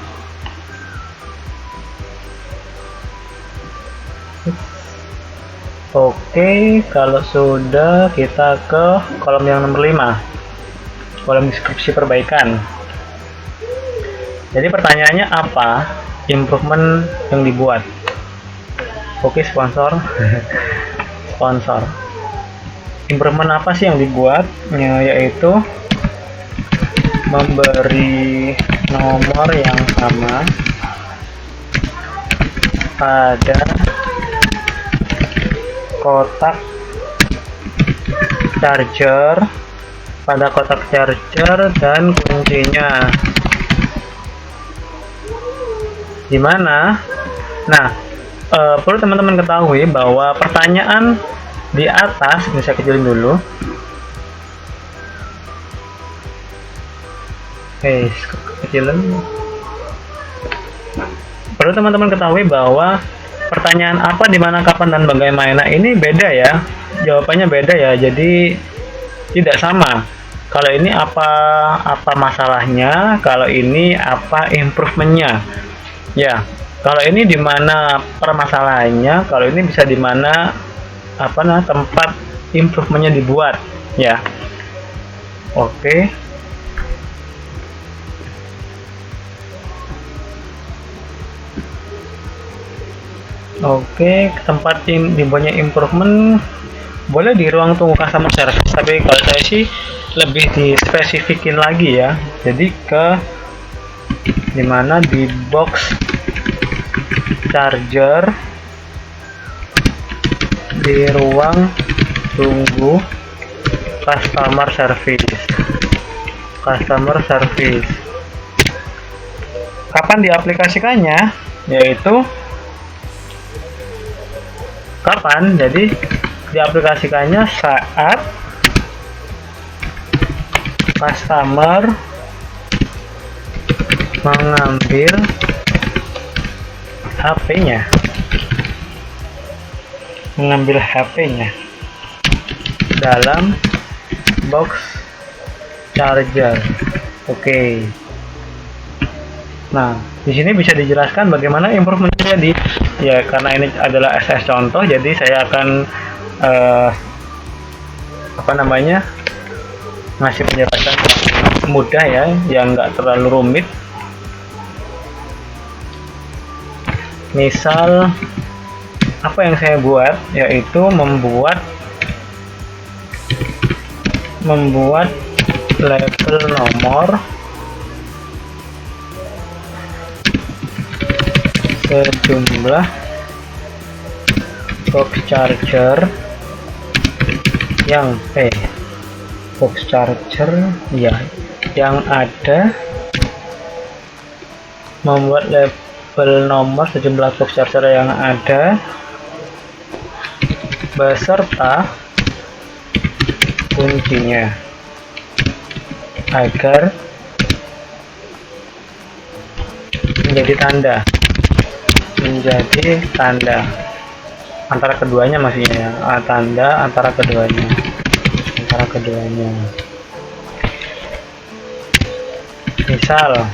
Oke, kalau sudah kita ke kolom yang nomor 5, kolom deskripsi perbaikan. Jadi pertanyaannya apa improvement yang dibuat? Oke, sponsor. Sponsor. Improvement apa sih yang dibuat? Yaitu memberi nomor yang sama pada kotak charger dan kuncinya. Gimana? Nah, perlu teman-teman ketahui bahwa pertanyaan di atas, ini saya kecilin dulu. Kecilin. Perlu teman-teman ketahui bahwa pertanyaan apa, di mana, kapan, dan bagaimana ini beda ya. Jawabannya beda ya. Jadi tidak sama. Kalau ini apa masalahnya, kalau ini apa improvementnya. Ya, kalau ini di mana permasalahannya, kalau ini bisa di mana tempat improvementnya dibuat ya. Oke. Oke, tempat dibuatnya improvement boleh di ruang tunggu customer service, tapi kalau saya sih lebih dispesifikin lagi ya. Jadi dimana di box charger di ruang tunggu customer service. Kapan diaplikasikannya? Yaitu kapan? Jadi diaplikasikannya saat customer mengambil HP-nya, dalam box charger. Oke. Nah, di sini bisa dijelaskan bagaimana improvement jadi. Ya, karena ini adalah SS contoh, jadi saya akan ngasih penjelasan yang mudah ya, yang nggak terlalu rumit. Misal apa yang saya buat, yaitu membuat label nomor sejumlah box charger yang ada, membuat label nomor sejumlah box charger yang ada beserta kuncinya agar menjadi tanda antara keduanya, maksudnya tanda antara keduanya. Misal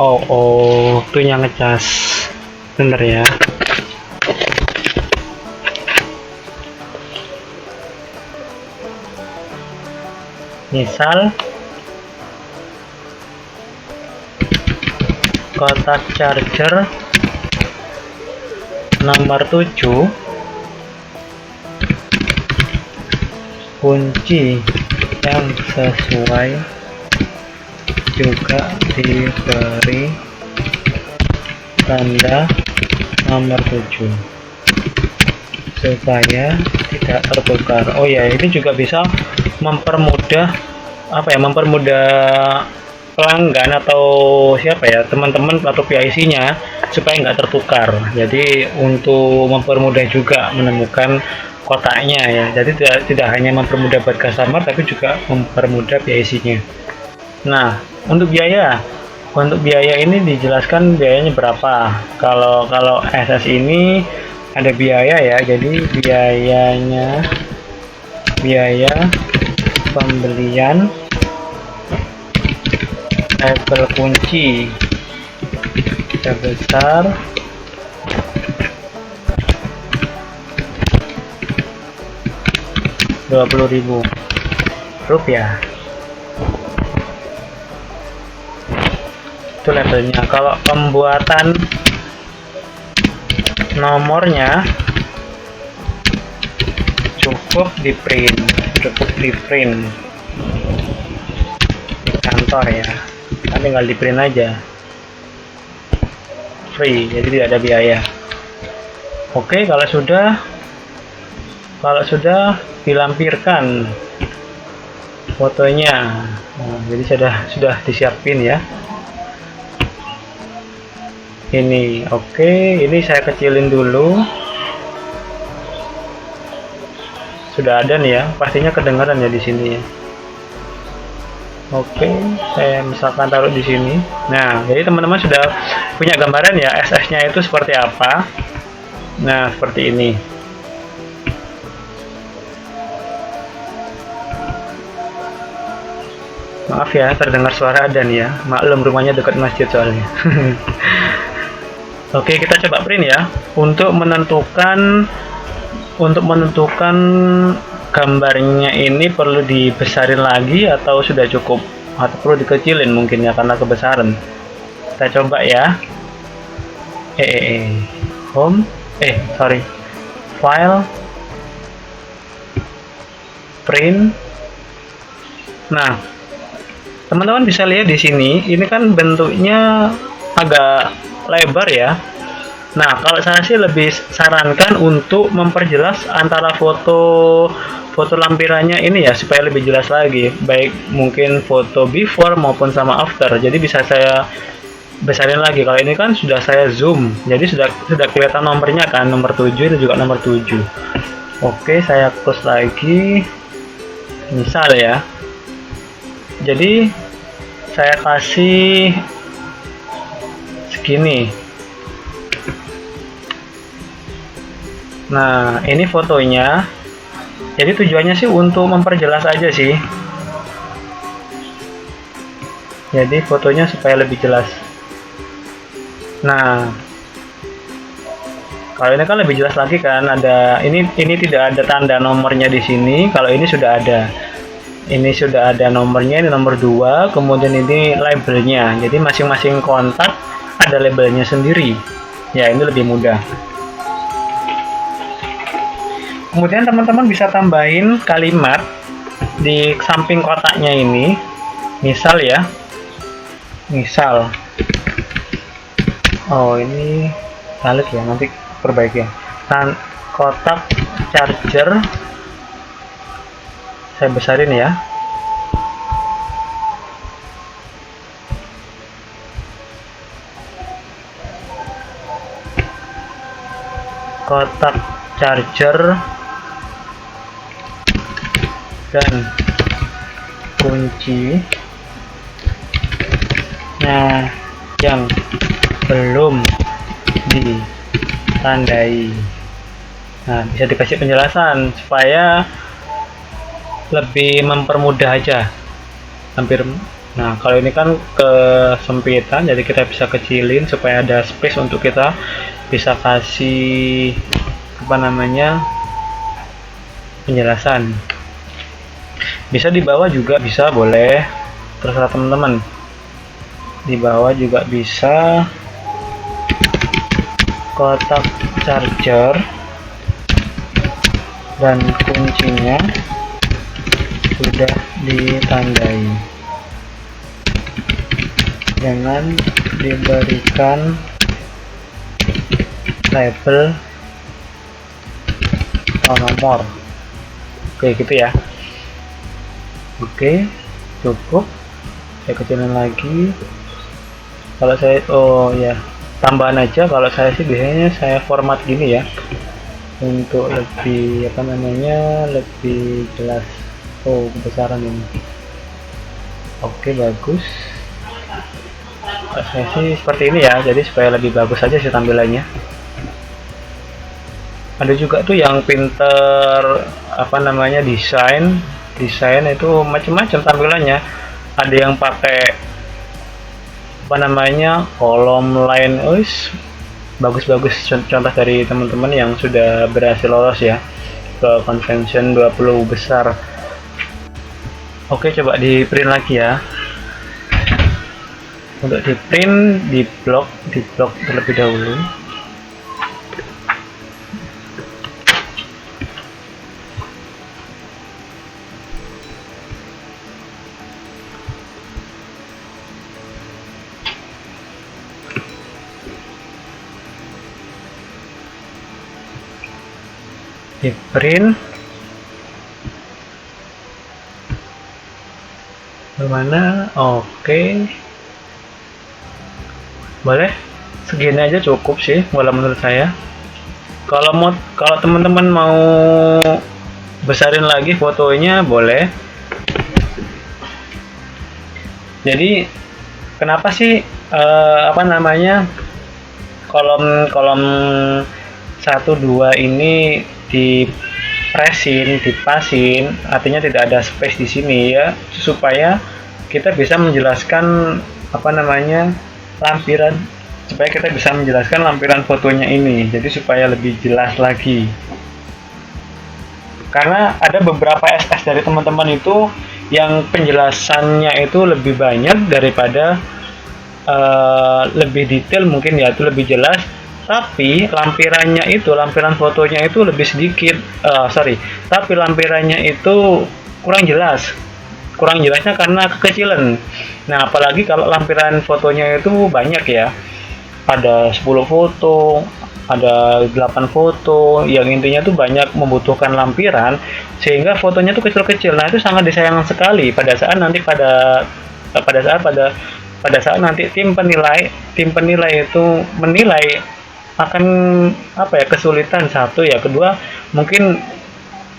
Oh, waktunya ngecas. Bener ya. Misal kotak charger nomor 7, kunci yang sesuai juga diberi tanda nomor 7 supaya tidak tertukar. Oh ya, ini juga bisa mempermudah mempermudah pelanggan atau siapa ya, teman-teman atau PIC-nya supaya nggak tertukar. Jadi untuk mempermudah juga menemukan kotaknya ya. Jadi tidak hanya mempermudah buat customer tapi juga mempermudah PIC-nya. Nah, untuk biaya ini dijelaskan biayanya berapa. Kalau SS ini ada biaya ya. Jadi biaya pembelian label kunci sebesar Rp20.000. Itu labelnya. Kalau pembuatan nomornya cukup di print di kantor ya, kan tinggal di print aja, free, jadi tidak ada biaya. Oke, kalau sudah dilampirkan fotonya, jadi sudah disiapin ya. Ini oke, ini saya kecilin dulu. Sudah ada nih ya, pastinya kedengaran ya di sini ya. Oke, saya misalkan taruh di sini. Nah, jadi teman-teman sudah punya gambaran ya SS-nya itu seperti apa. Nah, seperti ini. Maaf ya, terdengar suara adzan ya. Maklum rumahnya dekat masjid soalnya. Oke, kita coba print ya. Untuk menentukan gambarnya ini perlu dibesarin lagi atau sudah cukup, atau perlu dikecilin mungkin ya karena kebesaran. Kita coba ya. File, print. Nah, teman-teman bisa lihat di sini, ini kan bentuknya agak lebar ya. Nah, kalau saya sih lebih sarankan untuk memperjelas antara foto lampirannya ini ya, supaya lebih jelas lagi, baik mungkin foto before maupun sama after. Jadi bisa saya besarin lagi. Kalau ini kan sudah saya zoom, jadi sudah kelihatan nomornya kan, nomor 7 itu juga nomor 7. Oke, saya close lagi. Misal ya. Jadi saya kasih segini. Nah, ini fotonya. Jadi tujuannya sih untuk memperjelas aja sih. Jadi fotonya supaya lebih jelas. Nah, kalau ini kan lebih jelas lagi kan, ada ini tidak ada tanda nomornya di sini. Kalau ini sudah ada. Ini sudah ada nomornya, ini nomor 2, kemudian ini labelnya. Jadi masing-masing kontak ada labelnya sendiri. Ya, ini lebih mudah. Kemudian teman-teman bisa tambahin kalimat di samping kotaknya ini. Misal ya. Misal. Oh, ini salah ya, nanti perbaiki ya. Kotak charger saya besarin ya. Kotak charger dan kuncinya yang belum ditandai. Nah, bisa dikasih penjelasan supaya lebih mempermudah aja, hampir Nah, kalau ini kan kesempitan, jadi kita bisa kecilin supaya ada space untuk kita bisa kasih apa namanya penjelasan. Bisa di bawah juga bisa, boleh, terserah teman-teman. Di bawah juga bisa kotak charger dan kuncinya sudah ditandai. Jangan diberikan label atau nomor. Oke, gitu ya. Oke, cukup. Saya kecilin lagi. Kalau saya, oh ya, tambahan aja. Kalau saya sih biasanya saya format gini ya, untuk lebih apa namanya, lebih jelas. Oh, kebesaran ini. Oke, bagus. Saya sih seperti ini ya, jadi supaya lebih bagus aja sih tampilannya. Ada juga tuh yang pinter apa namanya desain itu macam-macam tampilannya. Ada yang pakai apa namanya kolom line, bagus-bagus. Contoh dari teman-teman yang sudah berhasil lolos ya ke convention 20 besar. Oke, coba di print lagi ya. Untuk di print di blok terlebih dahulu. Di print gimana? Oke, boleh segini aja cukup sih kalau menurut saya. Kalau teman-teman mau besarin lagi fotonya boleh. Jadi kenapa sih apa namanya kolom 1 2 ini dipasin, artinya tidak ada space di sini ya, supaya kita bisa menjelaskan apa namanya lampiran, supaya kita bisa menjelaskan lampiran fotonya ini, jadi supaya lebih jelas lagi. Karena ada beberapa SS dari teman-teman itu yang penjelasannya itu lebih banyak daripada lebih detail mungkin ya, itu lebih jelas, tapi lampiran fotonya itu lebih sedikit, tapi lampirannya itu kurang jelasnya karena kekecilan. Nah, apalagi kalau lampiran fotonya itu banyak ya, ada 10 foto, ada 8 foto, yang intinya tuh banyak membutuhkan lampiran, sehingga fotonya tuh kecil-kecil. Nah, itu sangat disayangkan sekali pada saat nanti pada saat nanti tim penilai itu menilai, akan apa ya, kesulitan. Satu ya, kedua mungkin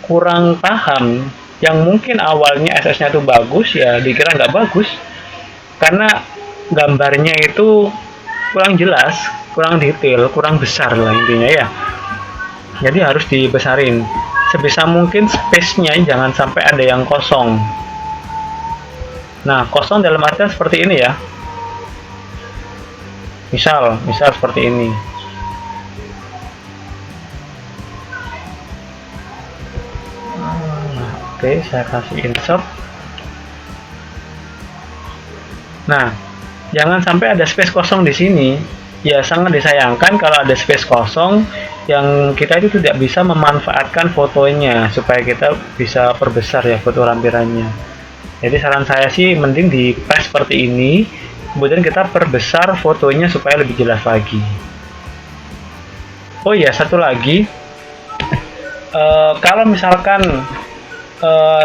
kurang paham, yang mungkin awalnya SS-nya itu bagus ya dikira nggak bagus karena gambarnya itu kurang jelas, kurang detail, kurang besar lah intinya ya. Jadi harus dibesarin sebisa mungkin, space-nya jangan sampai ada yang kosong. Nah, kosong dalam artian seperti ini ya, misal seperti ini. Oke, saya kasih insert. Nah, jangan sampai ada space kosong di sini. Ya, sangat disayangkan kalau ada space kosong yang kita itu tidak bisa memanfaatkan fotonya supaya kita bisa perbesar ya foto lampirannya. Jadi saran saya sih mending di press seperti ini, kemudian kita perbesar fotonya supaya lebih jelas lagi. Oh iya, satu lagi, kalau misalkan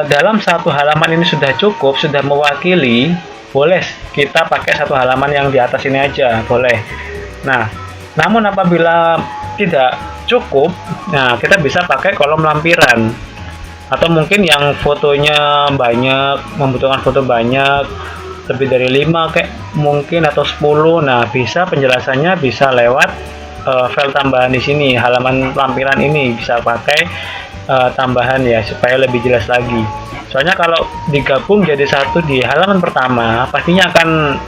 dalam satu halaman ini sudah cukup, sudah mewakili, boleh kita pakai satu halaman yang di atas ini aja, boleh. Nah, namun apabila tidak cukup, nah kita bisa pakai kolom lampiran, atau mungkin yang fotonya banyak, membutuhkan foto banyak, lebih dari 5 kayak mungkin, atau 10. Nah, bisa penjelasannya bisa lewat file tambahan di sini, halaman lampiran ini bisa pakai tambahan ya supaya lebih jelas lagi. Soalnya kalau digabung jadi satu di halaman pertama pastinya akan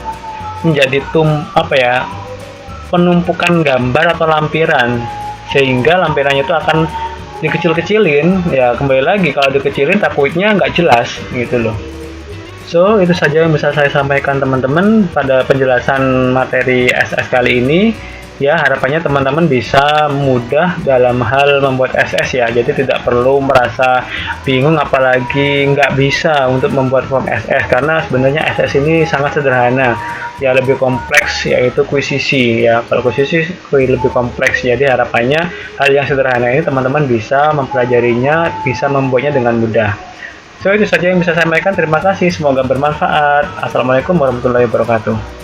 menjadi penumpukan gambar atau lampiran, sehingga lampirannya itu akan dikecil-kecilin. Ya kembali lagi, kalau dikecilin takutnya nggak jelas gitu loh. So itu saja yang bisa saya sampaikan teman-teman pada penjelasan materi SS kali ini. Ya, harapannya teman-teman bisa mudah dalam hal membuat SS ya. Jadi tidak perlu merasa bingung apalagi nggak bisa untuk membuat form SS, karena sebenarnya SS ini sangat sederhana. Ya, lebih kompleks yaitu kuisisi ya. Kalau kuisisi lebih kompleks. Jadi harapannya hal yang sederhana ini teman-teman bisa mempelajarinya, bisa membuatnya dengan mudah. So itu saja yang bisa saya sampaikan. Terima kasih, semoga bermanfaat. Assalamualaikum warahmatullahi wabarakatuh.